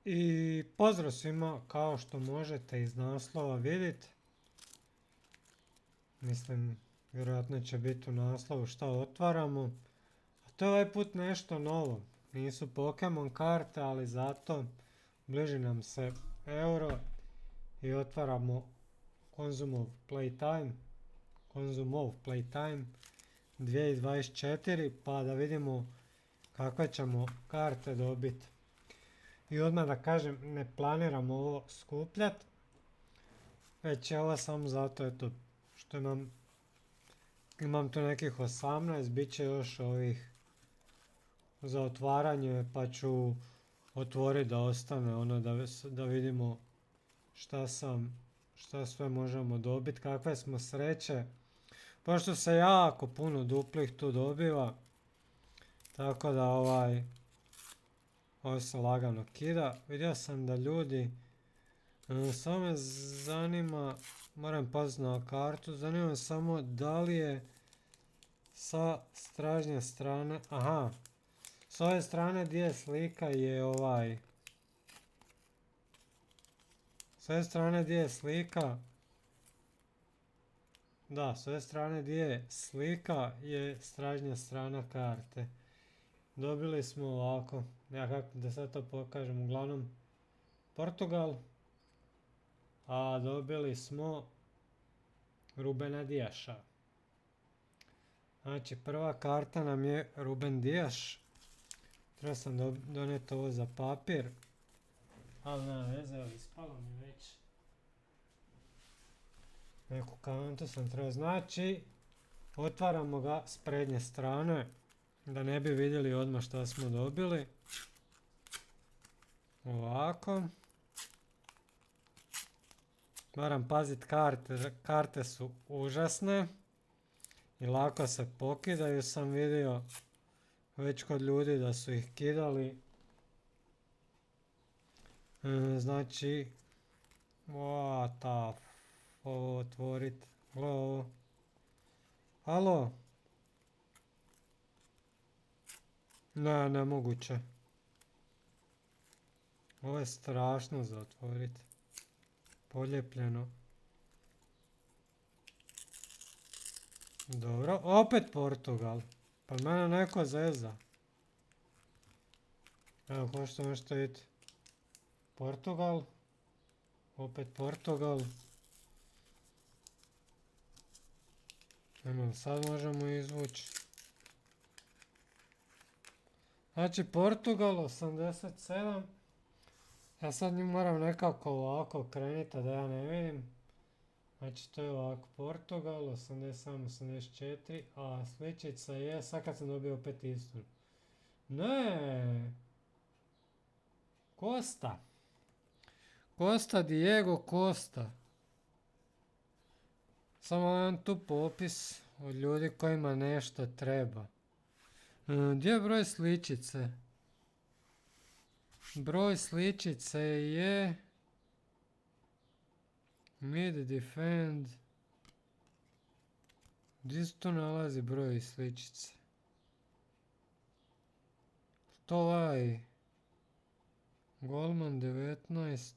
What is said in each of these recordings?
I pozdrav svima, kao što možete iz naslova vidjeti. Mislim, vjerojatno će biti u naslovu šta otvaramo. A to je ovaj put nešto novo. Nisu Pokemon karte, ali zato bliži nam se euro i otvaramo Konzumov Playtime 2024, pa da vidimo kakve ćemo karte dobiti. I odmah da kažem, ne planiram ovo skupljat, već je ovo samo zato eto, što imam tu nekih 18, bit će još ovih za otvaranje, pa ću otvoriti da ostane ono da vidimo šta sve možemo dobiti, kakve smo sreće. Pošto se jako puno duplih tu dobiva, tako da ovo se lagano kida. Vidio sam da ljudi, samo me zanima, moram paziti na kartu, zanima me samo da li je sa stražnje strane, aha, s ove strane gdje je slika je s ove strane gdje je slika, da, s ove strane gdje je slika je stražnja strana karte. Dobili smo ovako, ja kako da sad to pokažem, uglavnom Portugal, a dobili smo Rubena Diaša. Znači prva karta nam je Ruben Diaš. Treba sam donijeti ovo za papir, ali nema veze, evo ispalo mi već. Neku kantu sam trebao, znači otvaramo ga s prednje strane, da ne bi vidjeli odmah šta smo dobili. Ovako. Moram paziti karte su užasne i lako se pokidaju, sam vidio već kod ljudi da su ih kidali. Znači, ovo otvorit, ovo. Halo? Ne, nemoguće. Ovo je strašno za otvorit. Poljepljeno. Dobro, opet Portugal. Pa mene neko zeza. Evo, ko što možete vidjeti. Portugal. Opet Portugal. Evo, sad možemo izvući. Znači, Portugal 87. Ja sad njih moram nekako ovako krenuti da ja ne vidim. Znači to je ovako Portugal 87, 84, a sličica je, sad kad sam dobio opet istu. Ne! Costa Diego Costa. Samo imam tu popis od ljudi kojima nešto treba. Gdje je broj sličice? Broj sličice je mid defend. Gdje se to nalazi broj sličice? To Golman 19,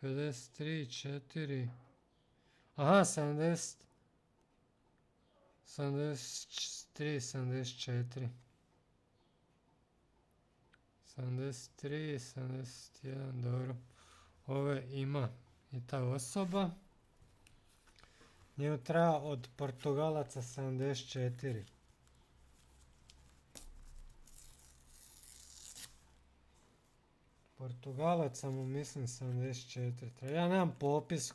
53, 4. Aha, 70. 73, 74. 73, 71, dobro. Ove ima i ta osoba. Njemu treba od Portugalaca 74. Portugalaca mu mislim 74. Ja nemam popis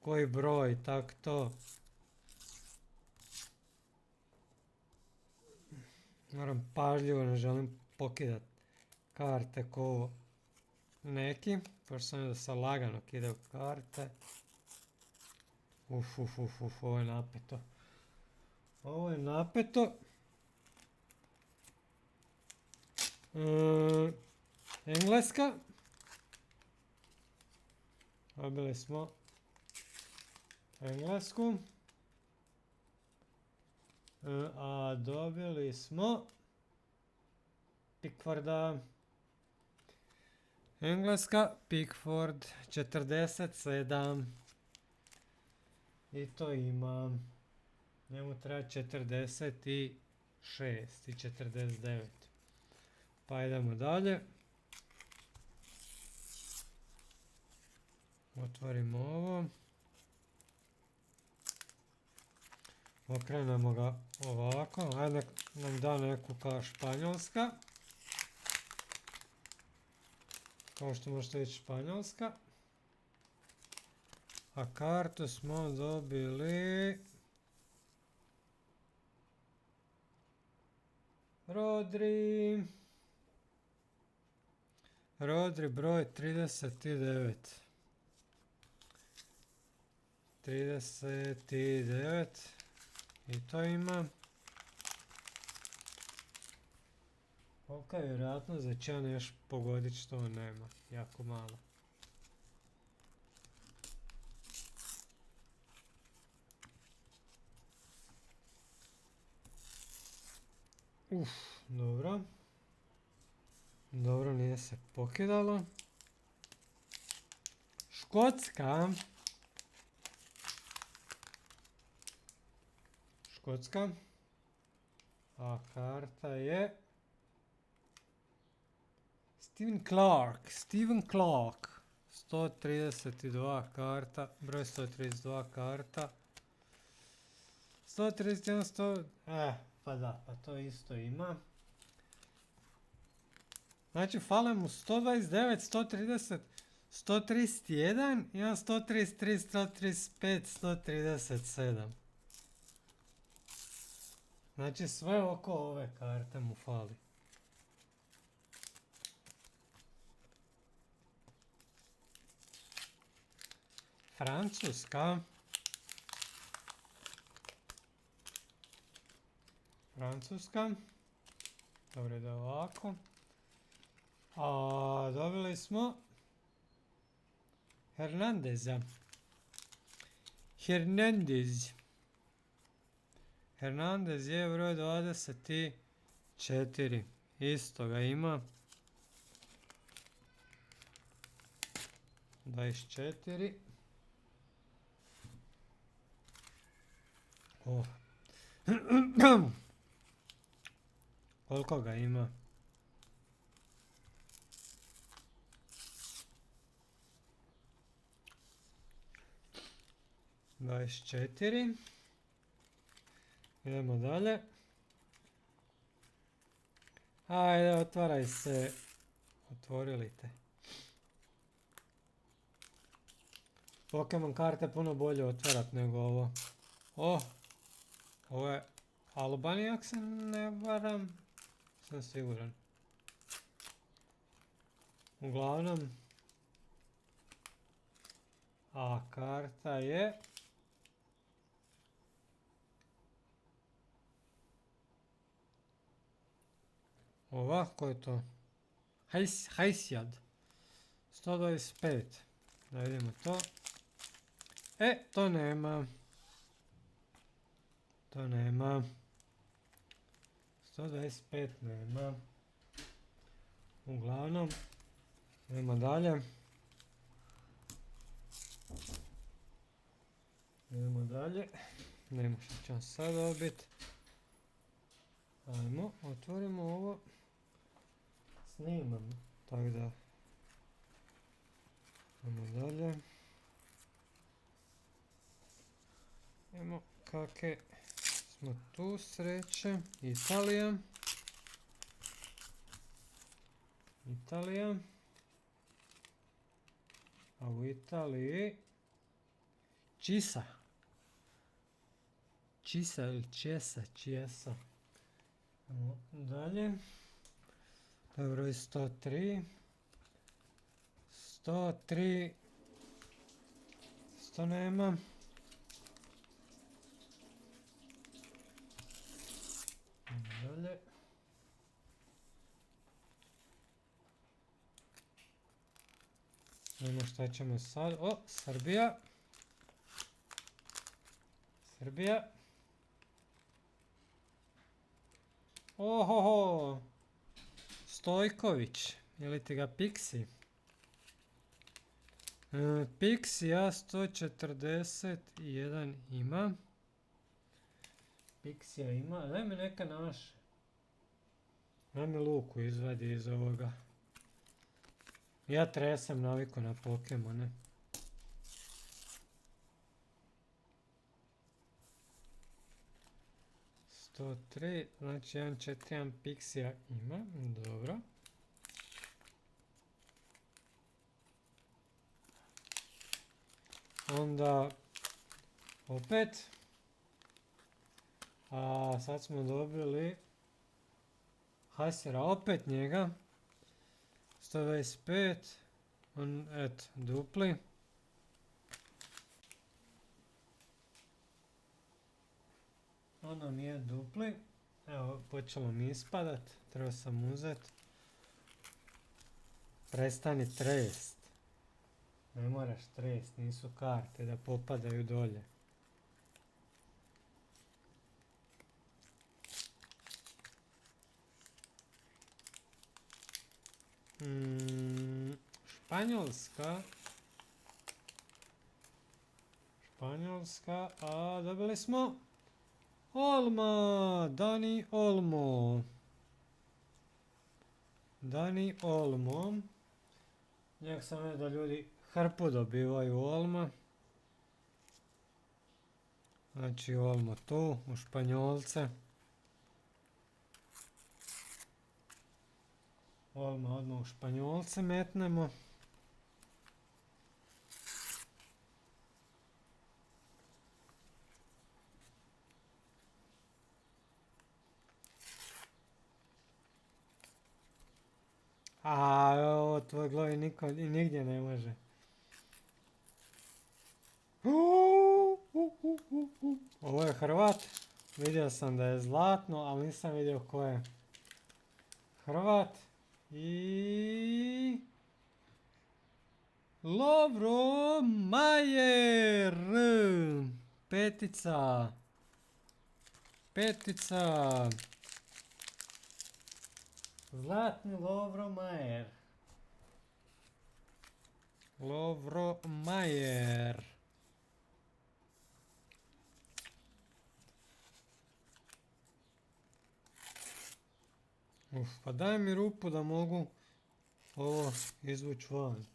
koji broj i tak to. Moram pažljivo, ne želim pokidat karte ko neki. Pošto sam da se lagano kidaju karte. Ovo je napeto. Ovo je napeto. Engleska. Dobili smo Englesku. A dobili smo Pickforda. Engleska, Pickford, 47. I to imam. Njemu treba 46 i 49. Pa idemo dalje. Otvorimo ovo. Okrenemo ga ovako. Ajde nam da neku kao Španjolska. Kao što možete vidjeti Španjolska. A kartu smo dobili... Rodri broj 39. 39. I to ima. Kolika je vjerojatnost da će on još pogoditi što on nema? Jako malo. Dobro. Dobro, nije se pokidalo. Škotska. A karta je... Steven Clark. 132 karta. Broj 132 karta. 131, 100... Pa da, pa to isto ima. Znači, fale mu 129, 130, 131, ima 133, 135, 137. Znači, sve oko ove karte mu fali. Francuska. Dobro, da ovako. A dobili smo Hernandez je broj 24. Isto ga ima. 24. Koliko ga ima? Dvadeset četiri. Idemo dalje. Ajde, otvaraj se. Otvorili te. Pokemon karte puno bolje otvarat nego ovo. Ovo je Albanija, ako se ne varam. Sam siguran. Uglavnom. A karta je... Ovako je to. Hajsjad. 125. Da vidimo to. To nema. 125 nema. Uglavnom. Idemo dalje. Nemo što ćemo sad dobiti. Ajmo, otvorimo ovo. Snimam. Tako da. Idemo dalje. Idemo kakve smo tu sreće. Italija. A u Italiji Čisa ili Česa. Idemo dalje. To je broj 103. 103. 100 nema. Dalje. Vidimo šta ćemo sad. Srbija. Ohoho. Stojković. Ili ti ga Pixi. Pixija 141 ima. Pixija ima, daj mi neka naše. Daj mi Luku izvadi iz ovoga. Ja tresem naviku na Pokemone. To 3, znači 141 Pixija ima, dobro. Onda opet, a sad smo dobili Hasera, opet njega, 125, on, eto, dupli. Ono nije dupli, evo počelo mi ispadat, treba sam uzet. Prestani trest. Ne moraš trest, nisu karte da popadaju dolje. Španjolska. Španjolska, a dobili smo Olma, Dani Olmo. Dani Olmo. Njeg sam vidio da ljudi hrpu dobivaju Olma. Znači Olmo tu, u Španjolce. Olma odmah u Španjolce metnemo. A ovo tvoj glovi niko i nigdje ne može. Ovo je Hrvat. Vidio sam da je zlatno, ali nisam vidio ko je. Hrvat. I... Lovro Majer. Petica. Petica. Zlatni Lovro Majer. Lovro Majer. Pa daj mi rupu da mogu ovo izvući van.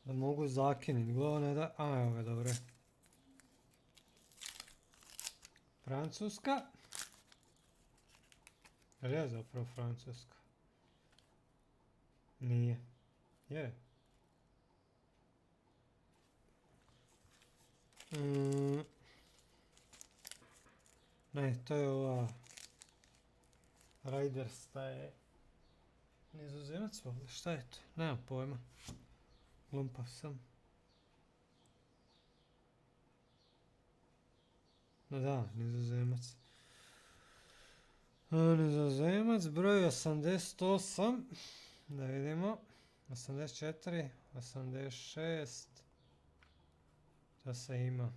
Da mogu zakiniti. Glavno je da... A, evo ga, dobro. Francuska. Je li je zapravo Francuska? Nije. Je. Ne, to je ova... Raiders, šta je... Nizozemac ovdje, šta je to? Nemam pojma. Glumpav sam. No da, Nizozemac. Nizozemac, broj 88. Da vidimo. 84, 86. To se ima.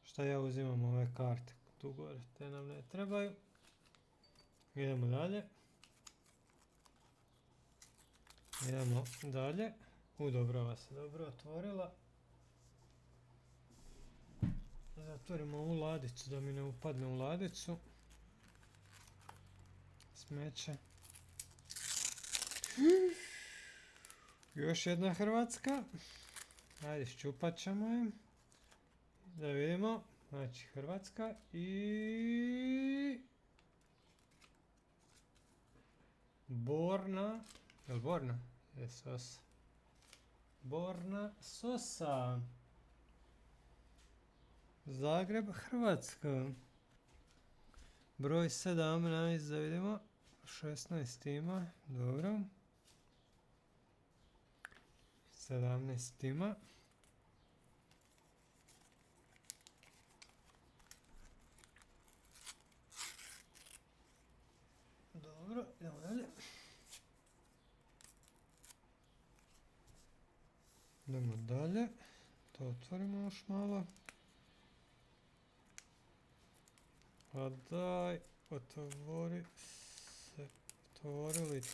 Šta ja uzimam ove karte? Tu gore, te nam ne trebaju. Idemo dalje. Idemo dalje. Dobrava se dobro otvorila. Zatvorimo ovu ladicu da mi ne upadne u ladicu. Smeće. Još jedna Hrvatska. Ajde, ščupat ćemo je. Da vidimo. Znači Hrvatska i... Borna. Jel Borna? Je Sosa. Borna Sosa. Zagreb, Hrvatska. Broj 17, da vidimo. 16 ima, dobro. 17 ima. Dobro, idemo dalje. Idemo dalje. To otvorimo još malo. Pa daj, otvorili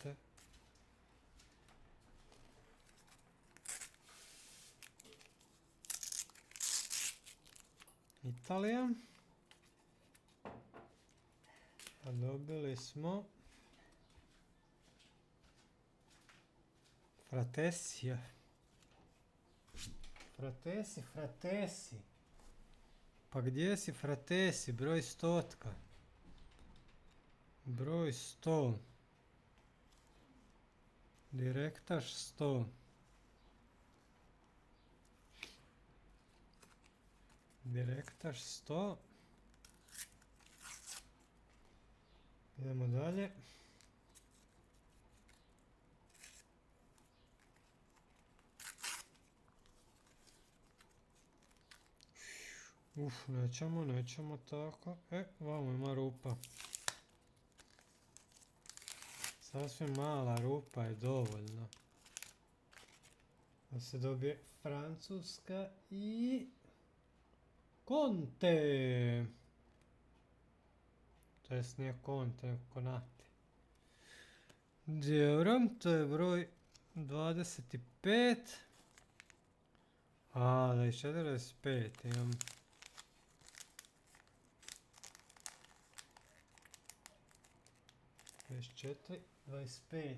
te. Italija. A dobili smo Fratesija. Fratesi. Pa gdje si Fratesi? Broj 100. Broj 100. Direktaš 100. Direktaš 100. Idemo dalje. Nećemo tako. Vamo ima rupa. Sasvim mala rupa je dovoljno. Da se dobije Francuska i Conte. To jest nije Conte, Konate. Dobro, to je broj 25. A, 24, 25 imam. Četiri, 25.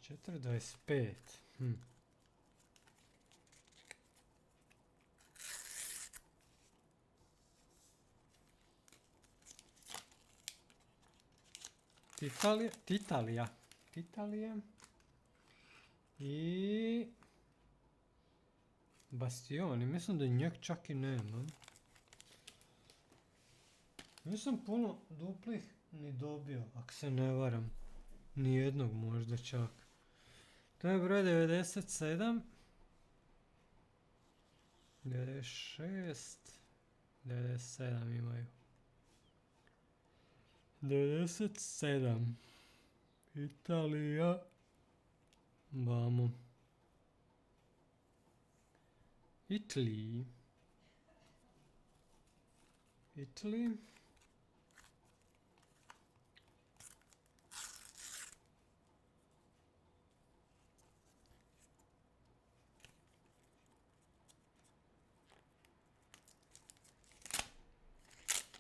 Četiri, 25. Titalija. I Bastioni, mislim da njeg čak i nema. Nisam puno duplih ni dobio, ako se ne varam. Nijednog možda čak. To je broj 97. 96. 97 imaju. 97. Italija. Vamo. Italy.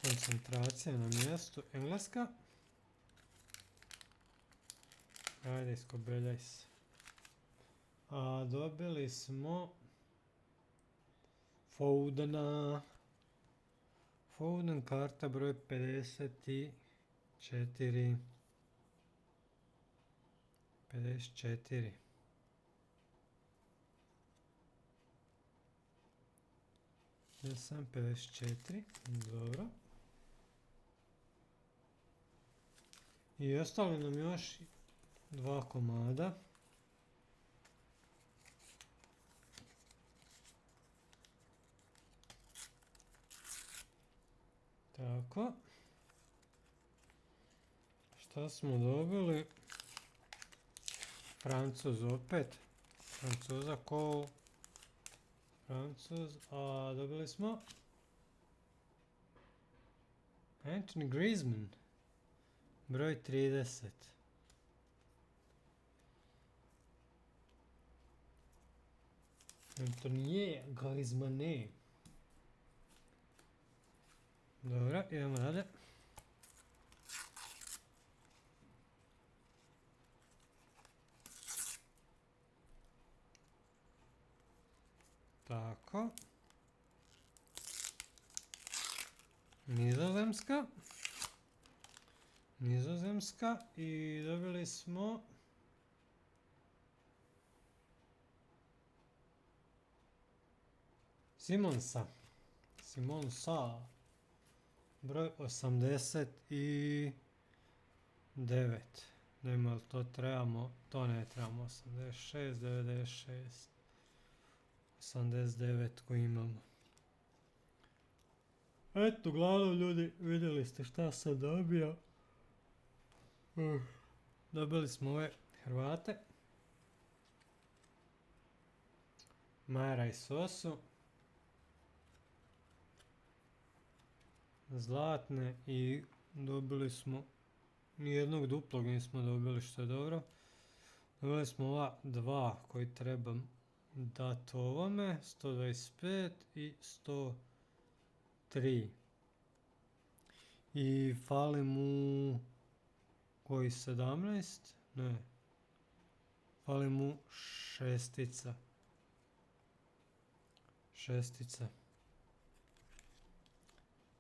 Koncentracija na mjestu. Engleska. Ajde, iskobeljaj se. A dobili smo Foudena. Fouden karta broj 54. 54. Ja sam 54. Dobro. I ostali nam još 2 komada. Tako. Šta smo dobili? Francuz opet. Francuza ko? Francuz. A dobili smo Anthony Griezmann. Broj 30. Antoine Griezmann. Dobro, idemo dalje. Tako. Nizozemska. I dobili smo Simonsa. Broj 89. Nema li to trebamo? To ne trebamo. 86, 96. 89 koji imamo. Eto, uglavnom ljudi, vidjeli ste šta sam dobio. Dobili smo ove Hrvate. Mara i Sosu. Zlatne i dobili smo nijednog duplog nismo dobili, što je dobro. Dobili smo ova dva koji trebam dati ovome, 125 i 103. I fali mu koji 17? Ne. Fali mu šestica.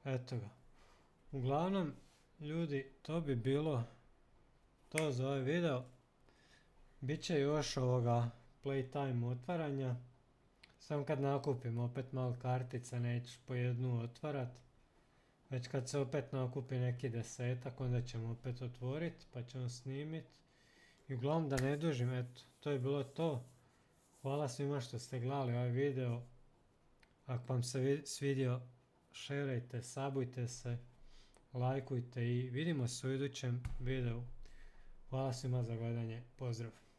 Eto ga. Uglavnom, ljudi, to bi bilo to za ovaj video. Biće još ovoga playtime otvaranja. Samo kad nakupim opet malo kartica, neću po jednu otvarat. Već kad se opet nakupi neki 10-ak, onda ćemo opet otvoriti pa ćemo snimit. I uglavnom da ne dužim, eto, to je bilo to. Hvala svima što ste gledali ovaj video. Ako vam se svidio, šerajte, sabujte se, lajkujte i vidimo se u idućem videu. Hvala svima za gledanje, pozdrav!